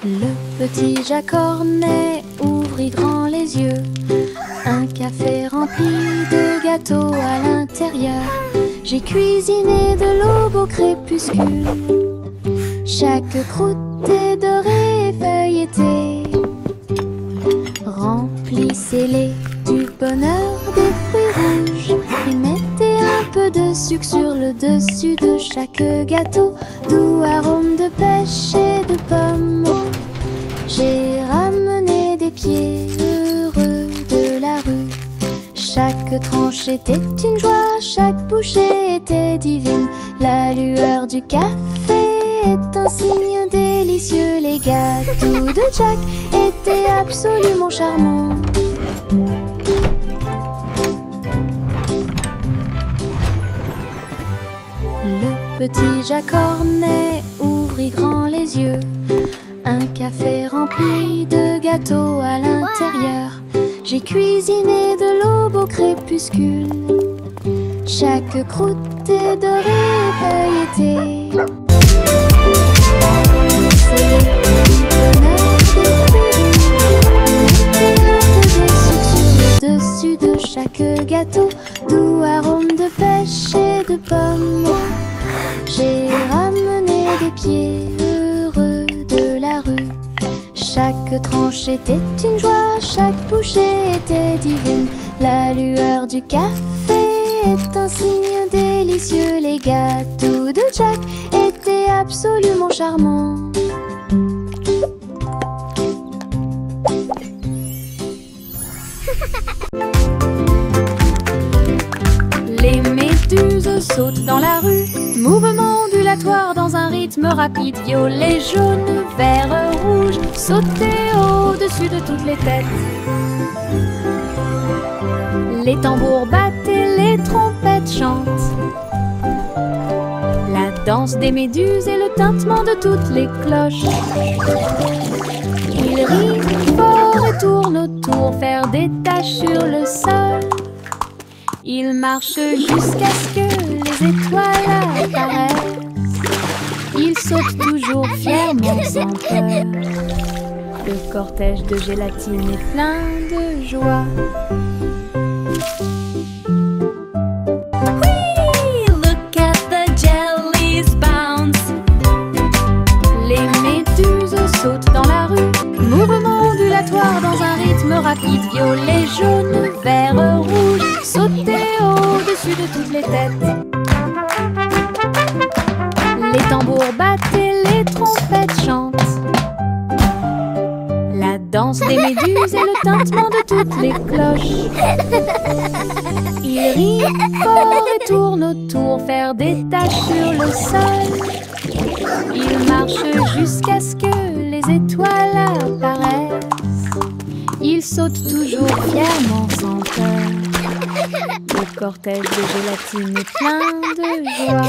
Le petit Jacques Cornet ouvrit grand les yeux. Un café rempli de gâteaux à l'intérieur. J'ai cuisiné de l'aube au crépuscule. Chaque croûte est dorée et feuilletée. Remplissez-les du bonheur des fruits rouges. Et mettez un peu de sucre sur le dessus de chaque gâteau. Doux arôme de pêche et de pommes. J'ai ramené des pieds heureux de la rue. Chaque tranche était une joie, chaque bouchée était divine. La lueur du café est un signe délicieux. Les gâteaux de Jack étaient absolument charmants. Le petit Jacques Cornet ouvrit grand les yeux. Un café rempli de gâteaux à l'intérieur. J'ai cuisiné de l'aube au crépuscule. Chaque croûte est dorée et feuilletée. C'est le bonheur des fruits. Mettez un peu de sucre sur le dessus de chaque gâteau. Doux arôme de pêche et de pommes. J'ai ramené des pieds heureux de la rue. Chaque tranche était une joie, chaque bouchée était divine. La lueur du café est un signe délicieux. Les gâteaux de Jack étaient absolument charmants. Les méduses sautent dans la rue, mouvement ondulatoire dans un rythme rapide. Violet, jaune, vert, rouge, sauter au-dessus de toutes les têtes. Les tambours battent et les trompettes chantent. La danse des méduses et le tintement de toutes les cloches. Ils rient fort et tournent autour, faire des taches sur le sol. Ils marchent jusqu'à ce que les étoiles apparaissent. Ils sautent toujours fièrement sans peur. Le cortège de gélatine est plein de joie. Oui, look at the jellies bounce. Les méduses sautent dans la rue, mouvement ondulatoire dans un rythme rapide. Violet, jaune, vert, rouge, sauter au-dessus de toutes les têtes. Les tambours battent et les trompettes chantent. La danse des méduses et le tintement de toutes les cloches. Ils rient fort et tournent autour, faire des taches sur le sol. Ils marchent jusqu'à ce que les étoiles apparaissent. Ils sautent toujours fièrement sans peur. Le cortège de gélatine est plein de joie.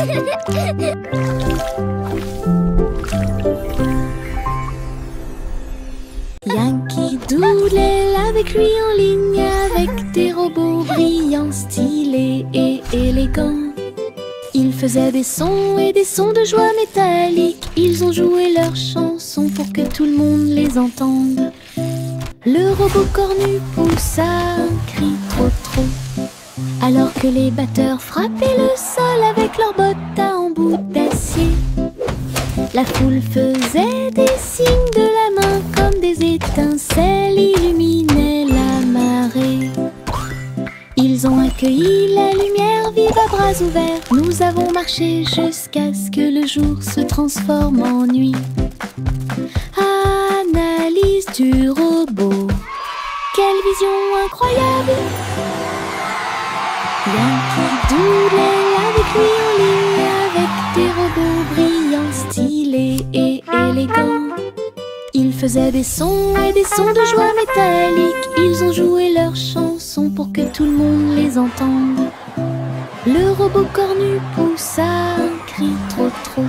Yankee Doodle est avec lui en ligne, avec des robots brillants, stylés et élégants. Ils faisaient des sons et des sons de joie métallique. Ils ont joué leurs chansons pour que tout le monde les entende. Le robot cornu poussa un cri trop trop, alors que les batteurs frappaient le sol avec leurs bottes à embout d'acier. La foule faisait des signes de la main comme des étincelles illuminaient la marée. Ils ont accueilli la lumière vive à bras ouverts. Nous avons marché jusqu'à ce que le jour se transforme en nuit. Analyse du robot, quelle vision incroyable! Yankee Doodle est avec lui en ligne, avec des robots brillants, stylés et élégants. Ils faisaient des sons et des sons de joie métallique. Ils ont joué leurs chansons pour que tout le monde les entende. Le robot cornu poussa un cri trop trop,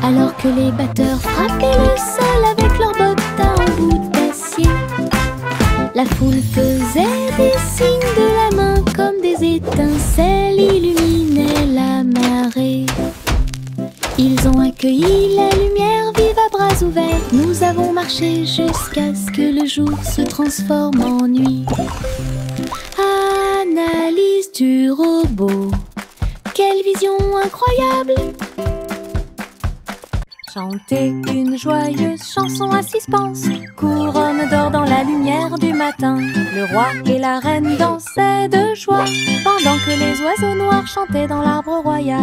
alors que les batteurs frappaient le sol avec leurs bottes à embout d'acier. La foule faisait des signes de la main comme des étincelles illuminaient la marée. Ils ont accueilli la lumière vive à bras ouverts. Nous avons marcher jusqu'à ce que le jour se transforme en nuit. Analyse du robot. Quelle vision incroyable! Chanter une joyeuse chanson à suspense. Couronne d'or dans la lumière du matin. Le roi et la reine dansaient de joie pendant que les oiseaux noirs chantaient dans l'arbre royal.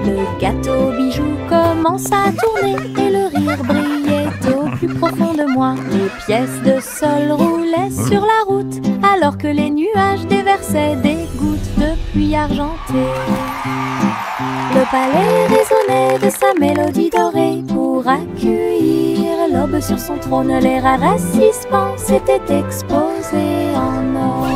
Le gâteau bijou commence à tourner et le rire brillait au plus profond de moi. Les pièces de sol roulaient sur la route alors que les nuages déversaient des gouttes de pluie argentée. Le palais résonnait de sa mélodie dorée pour accueillir l'aube sur son trône. Les rares assistants s'étaient exposés en or.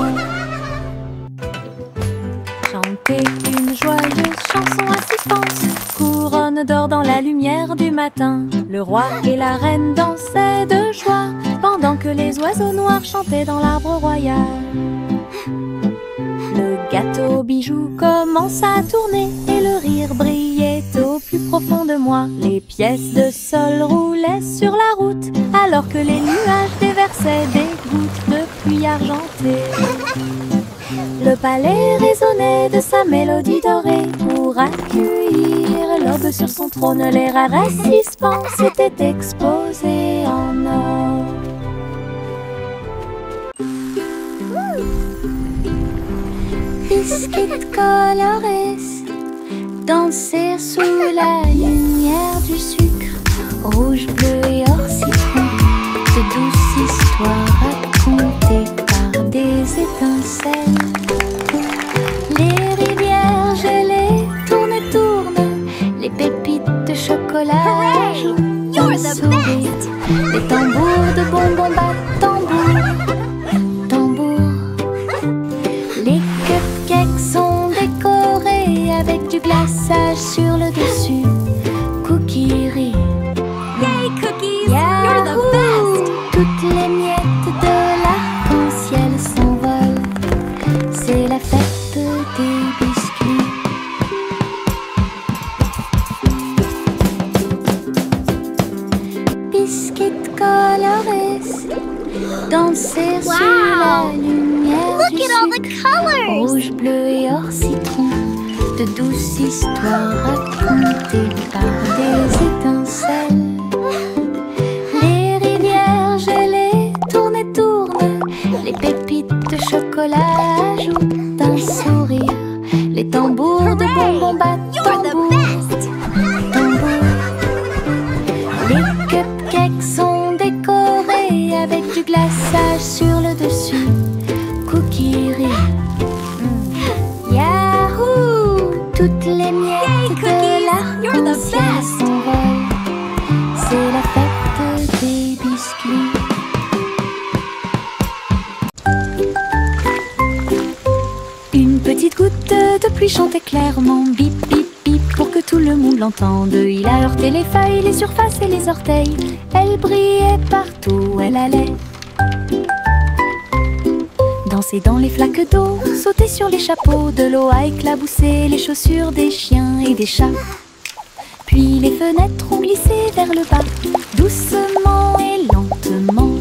Chanter une joyeuse chanson à suspense. Couronne d'or dans la lumière du matin. Le roi et la reine dansaient de joie pendant que les oiseaux noirs chantaient dans l'arbre royal. Le gâteau bijou commence à tourner et le rire brillait au plus profond de moi. Les pièces de sol roulaient sur la route alors que les nuages déversaient des gouttes de pluie argentée. Le palais résonnait de sa mélodie dorée pour accueillir l'aube sur son trône. Les rares assistants s'étaient exposés en or. Biscuits colorés danser sous la lumière du sucre. Rouge, bleu et or citron, de douces histoires racontées par des étincelles. Les rivières gelées tournent et tournent, les pépites de chocolat jouent un sourire. Les tambours de bonbons battent tambour, tambour. Les cupcakes sont décorés avec du glaçage sur le dessus. Cookie rient. Yay, cookies! Yahoo! You're the best! Toutes les miettes de l'arc-en-ciel s'envolent. C'est la fête des biscuits. Biscuits colorés danser sous la lumière Look du at all the sucre. colors! Rouge, bleu et or citron, de douces histoires racontées par des étincelles. Les rivières gelées tournent et tournent, les pépites de chocolat ajoutent un sourire. Les tambours de bonbons battent You're the tambour, best! tambour. Les cupcakes sont décorés avec du glaçage sur le dessus. Cookie rient. Yahoo! Toutes les miettes Yay, de cookies! You're the l'arc-en-ciel best! s'envolent. C'est la fête des biscuits. Une petite goutte de pluie chantait clairement, bip bip bip, pour que tout le monde l'entende. Il a heurté les feuilles, les surfaces et les orteils. Elle brillait partout où elle allait. Danser dans les flaques d'eau, sauter sur les chapeaux, de l'eau a éclaboussé les chaussures des chiens et des chats. Puis les fenêtres ont glissé vers le bas, doucement et lentement.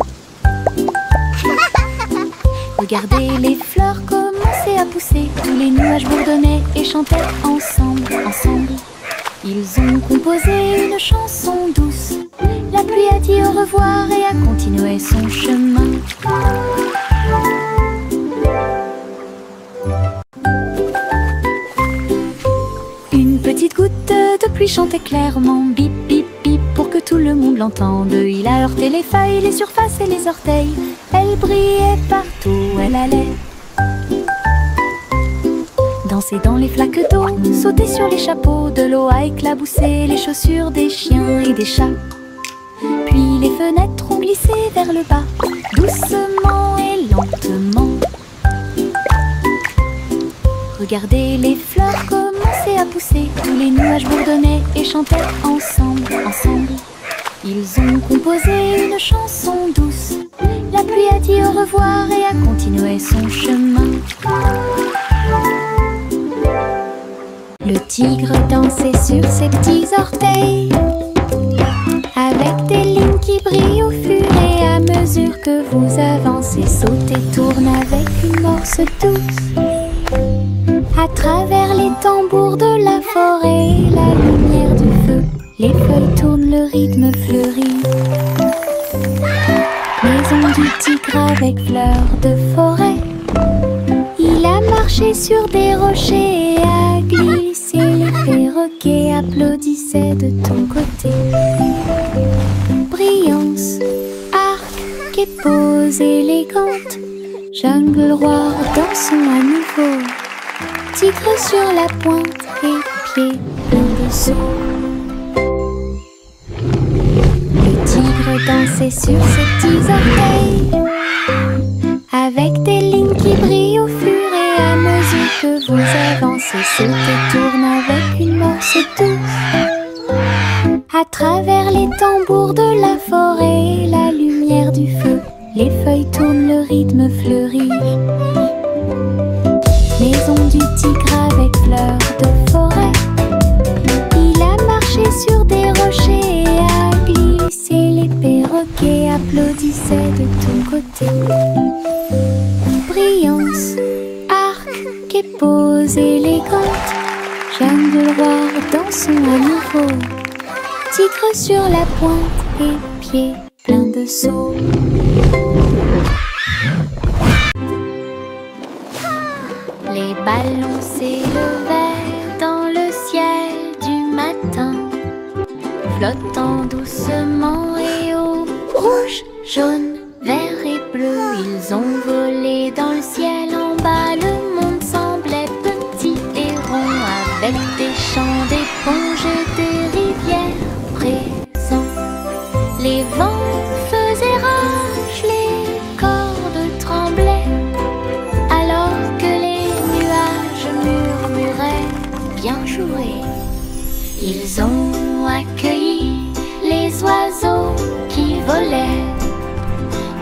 Regardez les fleurs commencer à pousser, tous les nuages bourdonnaient et chantaient ensemble, ensemble. Ils ont composé une chanson douce. La pluie a dit au revoir et a continué son chemin. Une petite goutte de pluie chantait clairement, bip bip bip, pour que tout le monde l'entende. Il a heurté les feuilles, les surfaces et les orteils. Elle brillait partout où elle allait. Danser dans les flaques d'eau, sauter sur les chapeaux, de l'eau a éclaboussé les chaussures des chiens et des chats. Puis les fenêtres ont glissé vers le bas, doucement et lentement. Regardez les fleurs commencer à pousser, tous les nuages bourdonnaient et chantaient ensemble, ensemble. Ils ont composé une chanson douce. La pluie a dit au revoir et a continué son chemin. Le tigre dansait sur ses petits orteils avec des mesure que vous avancez, saute et tourne avec une morse douce. À travers les tambours de la forêt et la lumière du feu, les feuilles tournent, le rythme fleurit. Maison du tigre avec fleurs de forêt. Il a marché sur des rochers et a glissé. Les perroquets applaudissaient de ton côté. Brillance, arc et pose élégante. Jungle roi, dansons à nouveau. Tigre sur la pointe et pieds pleins de seaux. Le tigre dansait sur ses petits orteils, avec des lignes qui brillent au fur et à mesure que vous avancez. Saute et tourne avec une morse douce. À travers les tambours de la forêt et la lumière du feu, les feuilles tournent, le rythme fleurit. Maison du tigre avec fleurs de forêt. Il a marché sur des rochers et a glissé. Les perroquets applaudissaient de ton côté. Brillance, arc et pose élégante. Jungle roi, dansons à nouveau. Tigre sur la pointe et pieds pleins de seaux. Les ballons s'élevaient dans le ciel du matin, flottant doucement et haut. Rouge, jaune, vert et bleu, ils ont volé dans le ciel. En bas, le monde semblait petit et rond, avec des champs d'éponges et des rivières présents. Les vents faisaient rage, les cordes tremblaient, alors que les nuages murmuraient bien joué. Ils ont accueilli les oiseaux qui volaient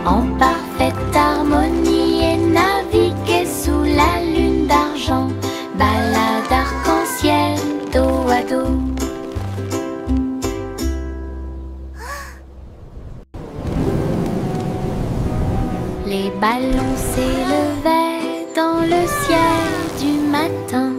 en parfaite harmonie et naviguaient sous la lune d'argent. Balade arc-en-ciel dos à dos. Les ballons s'élevaient dans le ciel du matin,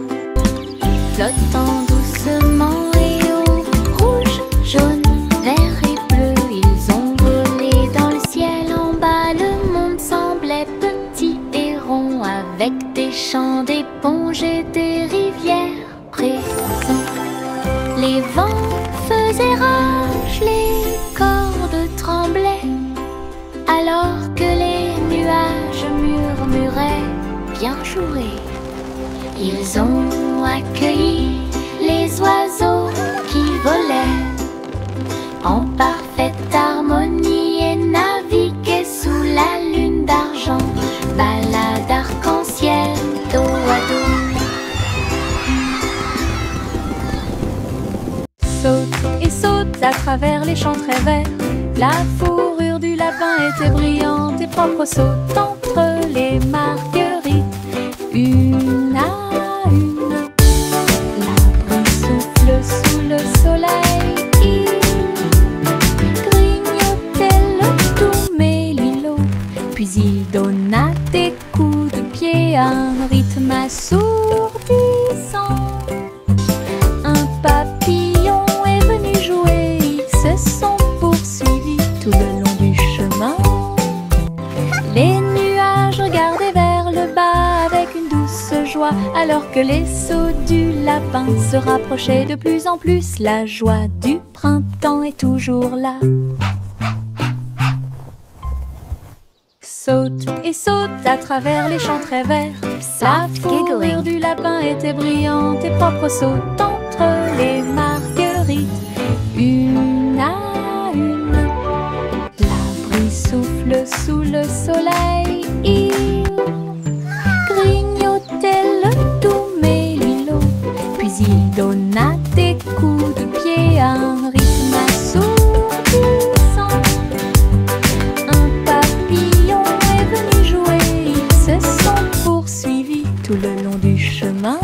flottant doucement et haut. Rouge, jaune, vert et bleu, ils ont volé dans le ciel. En bas, le monde semblait petit et rond, avec des champs d'éponges et des rivières présents. Les vents faisaient rage, les cordes tremblaient, alors que les nuages murmuraient bien joué. Ils ont accueilli les oiseaux qui volaient en parfaite harmonie et naviguaient sous la lune d'argent. Balade arc-en-ciel dos à dos. Saute et saute à travers les champs très verts. La fourrure du lapin était brillante et propre. Saute entre les marguerites, une à une. L'arbre souffle sous le soleil, il grignotait le doux mélilo. Puis il donna des coups de pied à un rythme assourdissant. Un papillon est venu jouer, ils se sont poursuivis tout le long du chemin. Les nuages regardaient vers le bas avec une douce joie, alors que les sauts du lapin se rapprochaient de plus en plus. La joie du printemps est toujours là. Saute et saute à travers les champs très verts. La fourrure du lapin était brillante et propre. Saute entre les marguerites, une à une. L'arbre souffle sous le soleil, il grignotait le doux mélilo. Puis il donna des coups de pied à un rythme assourdissant. Un papillon est venu jouer, ils se sont poursuivis tout le long du chemin.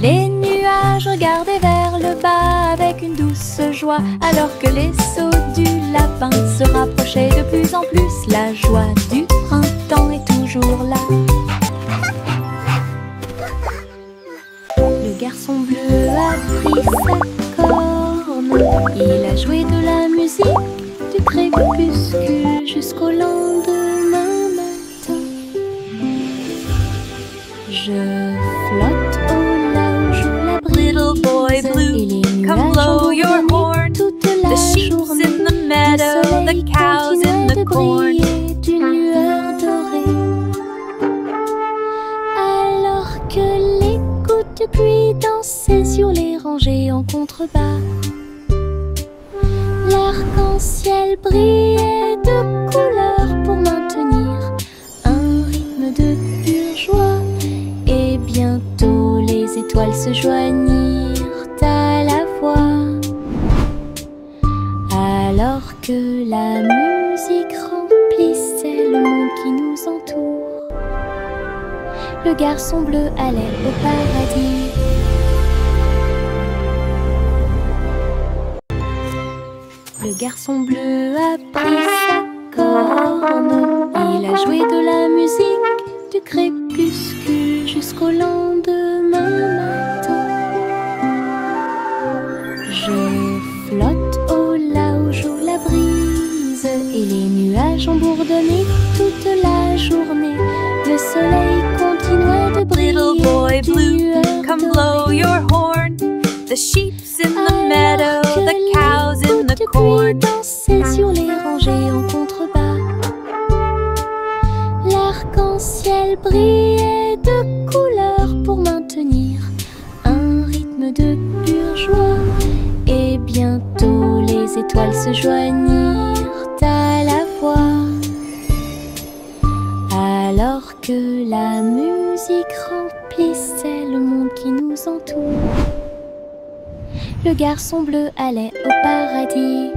Les nuages regardaient vers le bas avec une douce d'immense joie, alors que les sauts du lapin se rapprochaient de plus en plus. La joie du printemps est toujours là. Le garçon bleu a pris sa corne, il a joué de la musique du crépuscule jusqu'au lendemain matin. Je flotte au large où la brise, Little boy blue, et les come nuages blow your environnent horn. toute la The sheep's journée. in the meadow, Le the soleil cows in continuait the de corn. briller d'une lueur dorée. Alors que les gouttes de pluie dansaient sur les rangées en contrebas, l'arc-en-ciel brillait de couleurs pour maintenir un rythme de pure joie. Et bientôt les étoiles se joignirent à la voix, alors que la musique remplissait le monde qui nous entoure. Le garçon bleu allait au paradis. Le garçon bleu a pris sa corne, il a joué de la musique du crépuscule jusqu'au lendemain matin. Je flotte au large où la brise et les nuages ont bourdonné toute la journée. Le soleil continuait de briller. Little boy d'une blue, lueur come dorée. blow your horn. The sheep's in the meadow, Alors que the cows les in gouttes the de pluie corn. dansaient sur les rangées en contrebas, l'arc-en-ciel brillait de couleurs pour maintenir un rythme de pure joie. Et bientôt les étoiles se joignirent à la voix, alors que la musique remplissait le monde qui nous entoure. Le garçon bleu allait au paradis.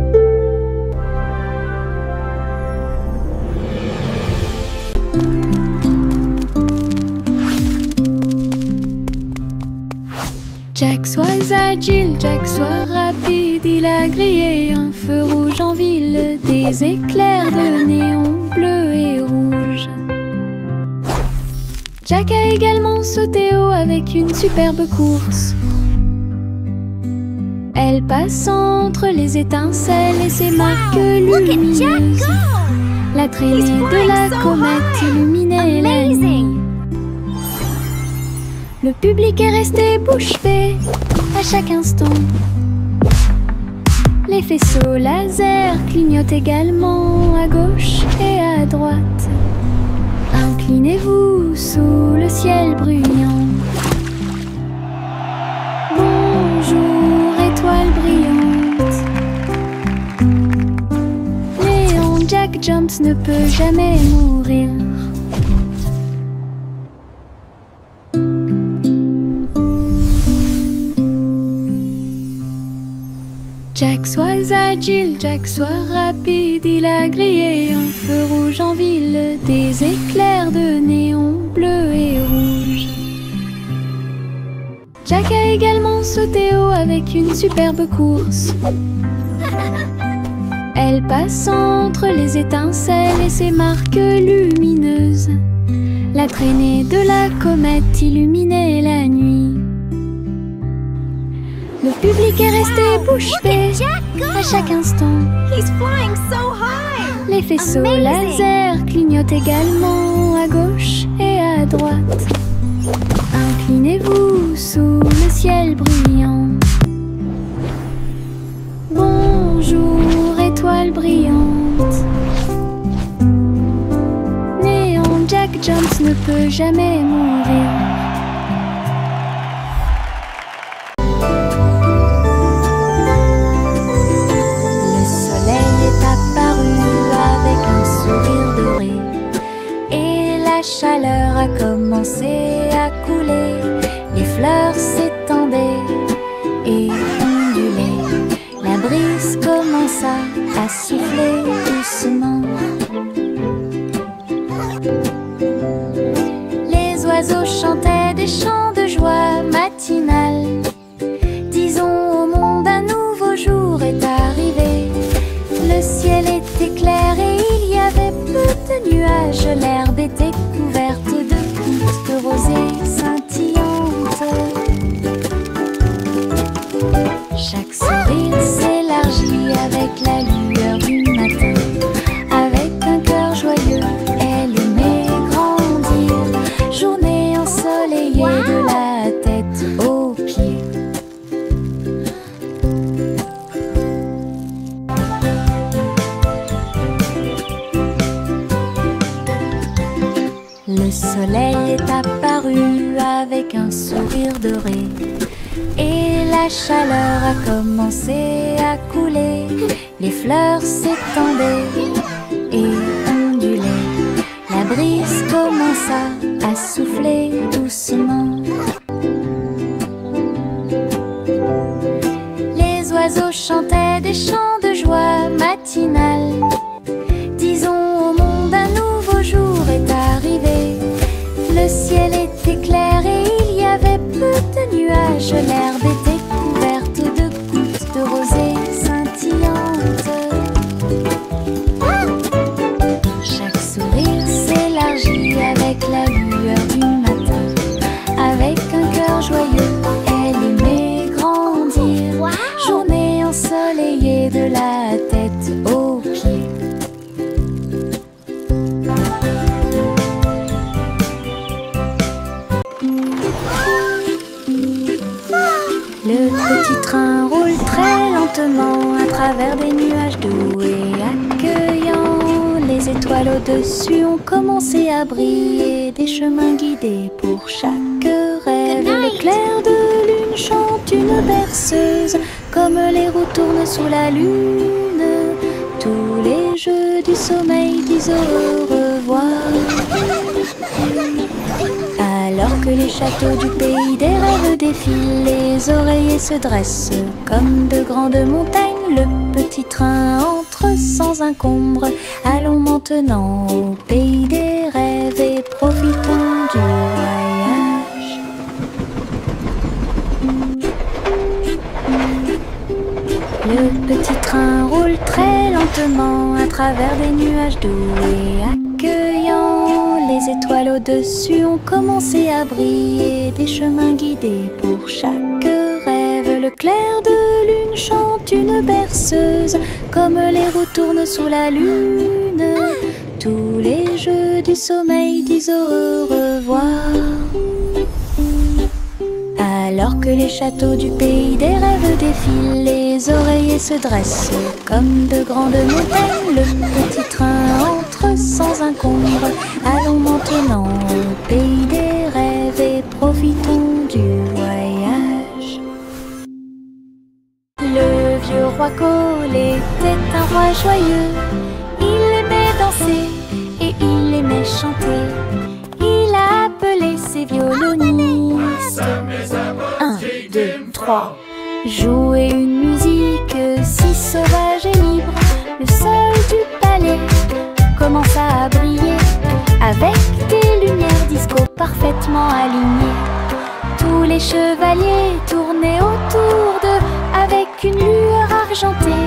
Jack, sois agile, Jack, sois rapide. Il a grillé un feu rouge en ville, des éclairs de néon bleu et rouge. Jack a également sauté haut avec une superbe course. Elle passe entre les étincelles et ses marques Look at Jack lumineuses. go! La traînée He's de flying la so comète high. illuminait la nuit. Amazing! Le public est resté bouche bée à chaque instant. Les faisceaux laser clignotent également à gauche et à droite. Inclinez-vous sous le ciel bruyant. Bonjour, étoile brillante. Léon Jack Jumps ne peut jamais mourir. Jack, sois agile, Jack, sois rapide. Il a grillé un feu rouge en ville, des éclairs de néon bleu et rouge. Jack a également sauté haut avec une superbe course. Elle passe entre les étincelles et ses marques lumineuses. La traînée de la comète illuminait la nuit. Le public est resté bouche Look bée at Jack go! à chaque instant. He's flying so high! Les faisceaux Amazing. laser clignotent également à gauche et à droite. Inclinez-vous sous le ciel bruyant. Bonjour, étoile brillante. Néon Jack Jumps ne peut jamais mourir. Le soleil est apparu avec un sourire doré et la chaleur a commencé à couler. Les fleurs s'étendaient et ondulaient. La brise commença à souffler doucement. Les oiseaux chantaient des chants de joie matinale. Disons au monde un nouveau jour dorée. Et la chaleur a commencé à couler. Les fleurs s'étendaient et ondulaient. La brise commença à souffler doucement. Les oiseaux chantaient des chants de joie matinale. Disons au monde un nouveau jour est arrivé. Le ciel était clair et il y avait peu de nuages. L'herbe était couverte de gouttes de rosée scintillantes. Chaque sourire s'élargit avec la lueur du matin. Avec un cœur joyeux, elle aimait grandir. Journée ensoleillée de la tête aux pieds. Le petit train roule très lentement à travers des nuages doux et accueillants. Les étoiles au-dessus ont commencé à briller, des chemins guidés pour chaque rêve. L'éclair de lune chante une berceuse, comme les roues tournent sous la lune. Tous les jeux du sommeil disent au revoir. Alors que les châteaux du pays des rêves défilent, les oreillers se dressent comme de grandes montagnes. Le petit train entre sans encombre. Allons maintenant au pays des rêves et profitons du voyage. Le petit train roule très lentement à travers des nuages doux et accueillants. Les étoiles au-dessus ont commencé à briller, des chemins guidés pour chaque rêve. Le clair de lune chante une berceuse, comme les roues tournent sous la lune. Tous les jeux du sommeil disent au revoir. Alors que les châteaux du pays des rêves défilent, les oreillers se dressent comme de grandes montagnes. Le petit train entre sans encombre. Allons maintenant au pays des rêves et profitons du voyage. Le vieux roi Cole était un roi joyeux. Il aimait danser et il aimait chanter. Il a appelé ses violonistes. 1, 2, 3. Jouer une musique si sauvage et libre. Le sol du palais commença à briller avec des lumières disco parfaitement alignées. Tous les chevaliers tournaient autour d'eux avec une lueur argentée.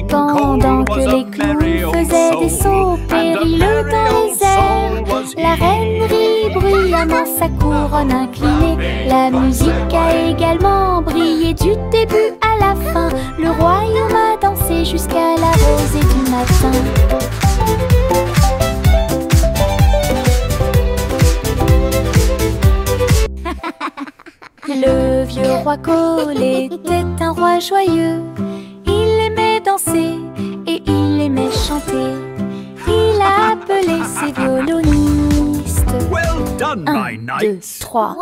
Pendant que les clowns faisaient des sauts périlleux dans les airs, la reine rit bruyamment sa couronne inclinée. La musique a également brillé du début à la fin. Le royaume a dansé jusqu'à la rosée du matin. Le vieux roi Cole était un roi joyeux. Il aimait danser et il aimait chanter. Il a appelé ses violonistes. 1, 2, 3.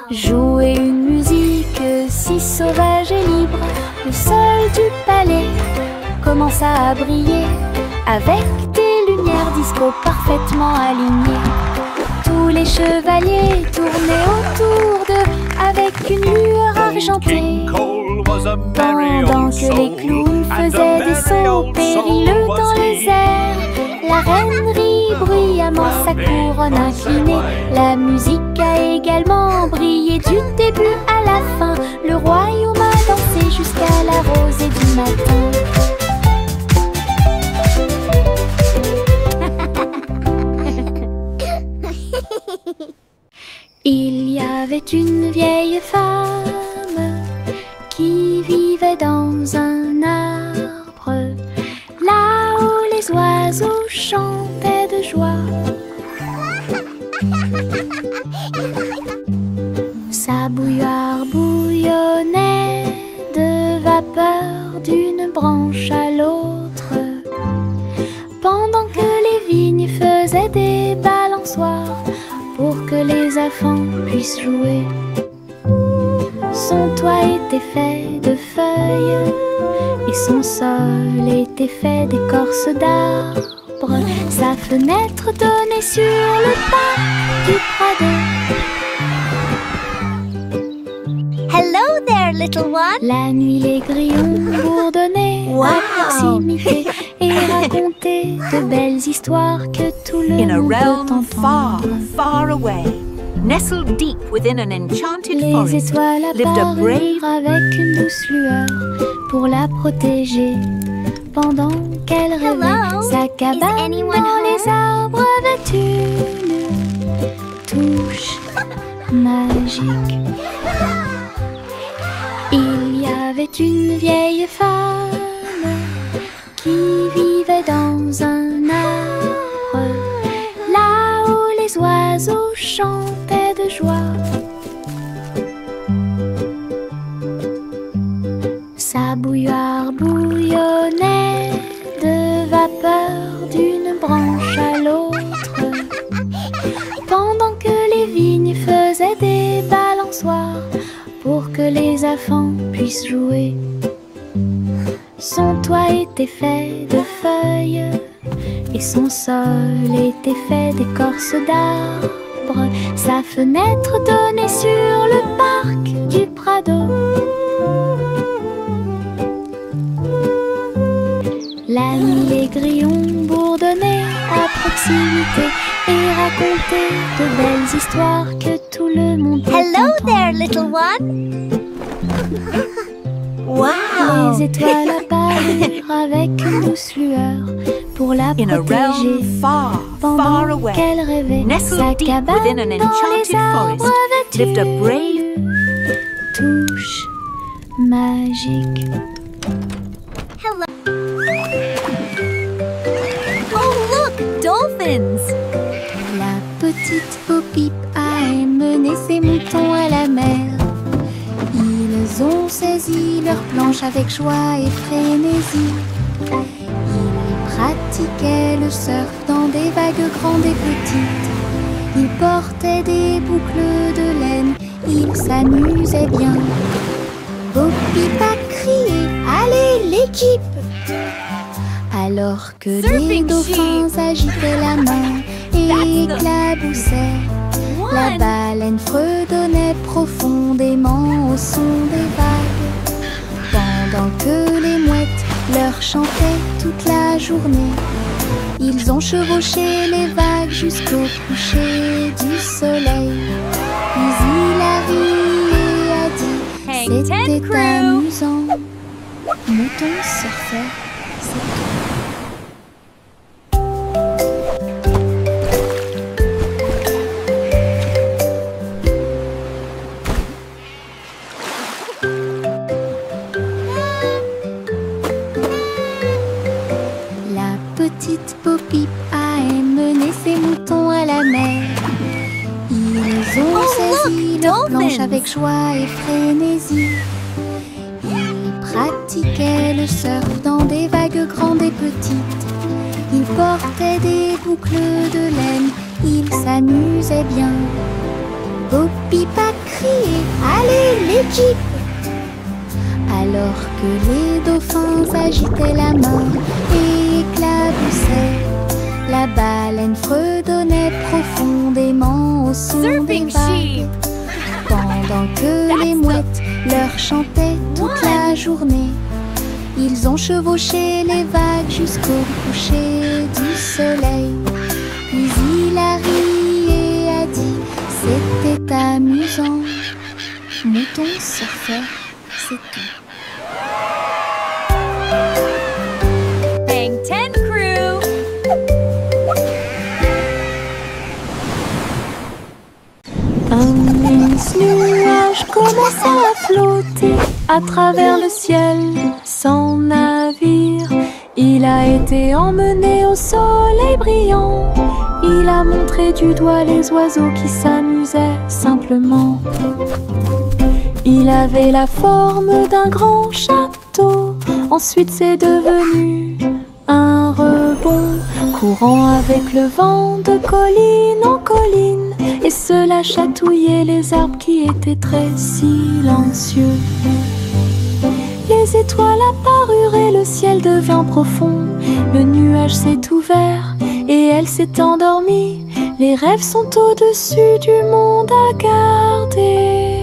Jouer une musique si sauvage et libre. Le sol du palais commença à briller avec des lumières disco parfaitement alignées. Tous les chevaliers tournaient autour d'eux avec une lueur argentée. Pendant que les clowns faisaient des sauts périlleux dans les airs, la reine rit bruyamment sa couronne inclinée. La musique a également brillé du début à la fin. Le royaume a dansé jusqu'à la rosée du matin. Il y avait une vieille femme qui vivait dans un arbre, là où les oiseaux chantaient de joie. Sa bouilloire bouillonnait de vapeur d'une branche à l'autre, pendant que les vignes faisaient des balançoires pour que les enfants puissent jouer. toit était fait de feuilles et son sol était fait d'écorce d'arbre. Sa fenêtre donnait sur le parc du Prado. Hello there, little one. La nuit, les grillons bourdonnaient à proximité et racontaient de belles histoires que tout le In a monde realm peut far, entendre. far away, nestled deep within an enchanted Les forest, étoiles lived a brave apparurent avec une douce lueur pour la protéger. Pendant qu'elle rêvait, Hello, sa is cabane anyone dans les arbres avait une touche magique. Il y avait une vieille femme qui vivait dans un arbre, là où les oiseaux chantaient de joie. Sa bouilloire bouillonnait de vapeur d'une branche à l'autre, pendant que les vignes faisaient des balançoires pour que les enfants puissent jouer. Son toit était fait de feuilles et son sol était fait d'écorce d'arbre. Sa fenêtre donnait sur le parc du Prado. La nuit, les grillons bourdonnaient à proximité et racontaient de belles histoires que tout le monde peut Hello entendre. there, little one. Wow. Les étoiles apparurent avec une douce lueur pour la in a realm protéger. far, far Pendant away, qu'elle rêvait, sa nestled deep cabane within an dans les enchanted arbres forest, avait lived a une brave. touche magique. Hello. Oh, look, dolphins. La petite Bo-Peep a emmené ses moutons à la mer. Ils ont saisi leur planche avec joie et frénésie. Ils pratiquaient le surf dans des vagues grandes et petites. Ils portaient des boucles de laine, ils s'amusaient bien. Bo-Peep a crié « Allez l'équipe !» alors que les Surfing dauphins agitaient la main et éclaboussaient. La baleine fredonnait profondément au son des vagues, pendant que les mouettes leur chantaient toute la journée. Ils ont chevauché les vagues jusqu'au coucher du soleil. Puis il a ri et a dit Hang ten, c'était crew. amusant. Mouton surfait, c'est tout. La petite Bo-Peep a emmené ses moutons à la mer. Ils ont saisi leur planche avec joie et frénésie. Ils pratiquaient le surf dans des vagues grandes et petites. Ils portaient des boucles de laine, ils s'amusaient bien. Bo-Peep a crié « Allez l'équipe !» alors que les dauphins agitaient la main et éclaboussaient. La baleine fredonnait profondément au son des Surfing vagues, sheep. pendant que les mouettes leur chantaient toute la journée. Ils ont chevauché les vagues jusqu'au coucher du soleil. Puis il a ri et a dit c'était amusant. Mouton surfait, c'est tout. Hang ten, crew. Un immense nuage commença à flotter à travers le ciel sans navire. Il a été emmené au soleil brillant. Il a montré du doigt les oiseaux qui s'amusaient simplement. Il avait la forme d'un grand château. Ensuite c'est devenu un rebond, courant avec le vent de colline en colline. et cela chatouillait les arbres qui étaient très silencieux. Les étoiles apparurent et le ciel devint profond. Le nuage s'est ouvert et elle s'est endormie. Les rêves sont au-dessus du monde à garder.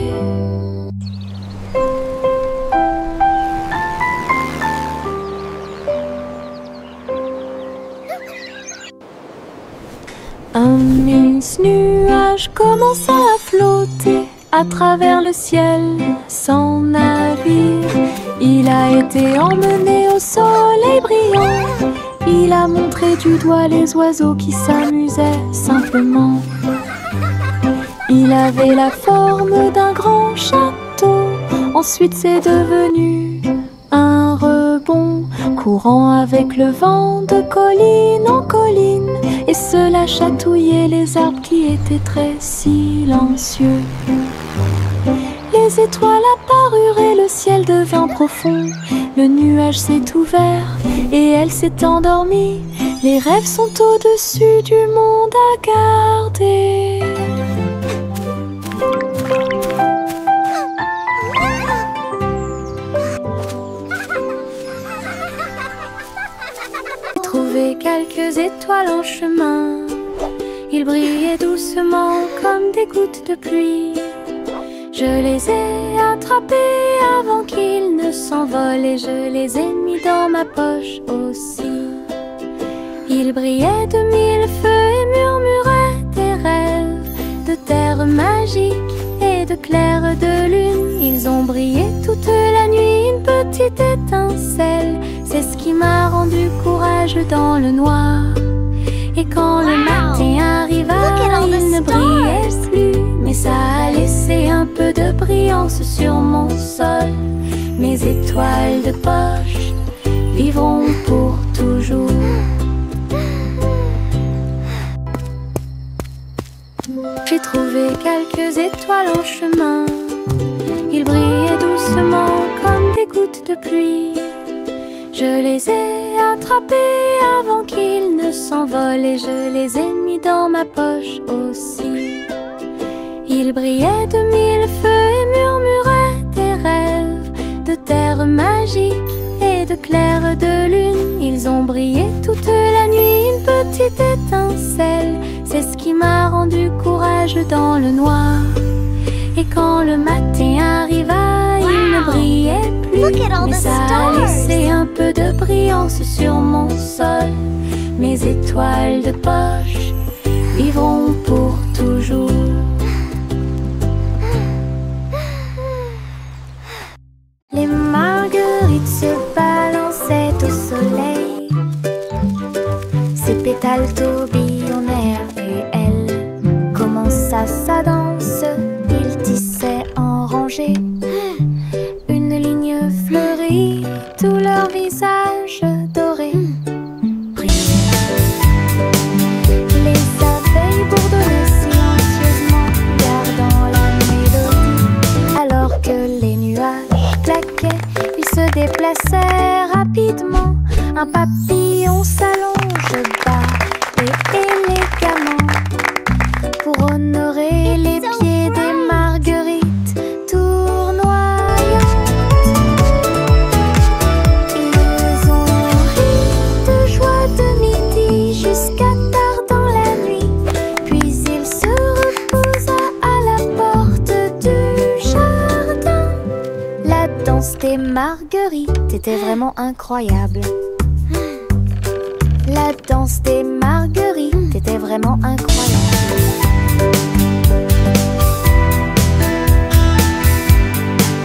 Un mince nuage commença à flotter à travers le ciel sans navire. Il a été emmené au soleil brillant. Il a montré du doigt les oiseaux qui s'amusaient simplement. Il avait la forme d'un grand château. Ensuite c'est devenu un rebond, courant avec le vent de colline en colline, et cela chatouillait les arbres qui étaient très silencieux. Les étoiles apparurent et le ciel devint profond. Le nuage s'est ouvert et elle s'est endormie. Les rêves sont au-dessus du monde à garder. J'ai trouvé quelques étoiles en chemin. Ils brillaient doucement comme des gouttes de pluie. Je les ai attrapés avant qu'ils ne s'envolent et je les ai mis dans ma poche aussi. Ils brillaient de mille feux et murmuraient des rêves de terre magique et de clair de lune. Ils ont brillé toute la nuit, une petite étincelle. C'est ce qui m'a rendu courageux dans le noir. Et quand le matin arriva, il ne brillait plus, mais ça a laissé un peu de brillance sur mon sol. Mes étoiles de poche vivront pour toujours. J'ai trouvé quelques étoiles en chemin. Ils brillaient doucement comme des gouttes de pluie. Je les ai attrapés avant qu'ils ne s'envolent et je les ai mis dans ma poche aussi. Ils brillaient de mille feux et murmuraient des rêves de terre magique et de clair de lune. Ils ont brillé toute la nuit, une petite étincelle. C'est ce qui m'a rendu courageux dans le noir. Et quand le matin arriva, il ne brillait plus, mais ça a laissé un peu de brillance sur mon sol. Mes étoiles de poche vivront pour toujours. Les marguerites se balançaient au soleil. Ses pétales tourbillonnèrent et elle commença sa danse. Il tissait en rangée une ligne fleurie, tout leur visage doré brillait. Les abeilles bourdonnaient silencieusement, gardant la mélodie. Alors que les nuages claquaient, ils se déplaçaient rapidement. Un papillon s'allonge bas et élégamment pour honorer les pieds des marguerites tournoyantes. Ils ont ri de joie de midi jusqu'à tard dans la nuit. Puis il se reposa à la porte du jardin. La danse des marguerites était vraiment incroyable. La danse des marguerites était vraiment incroyable.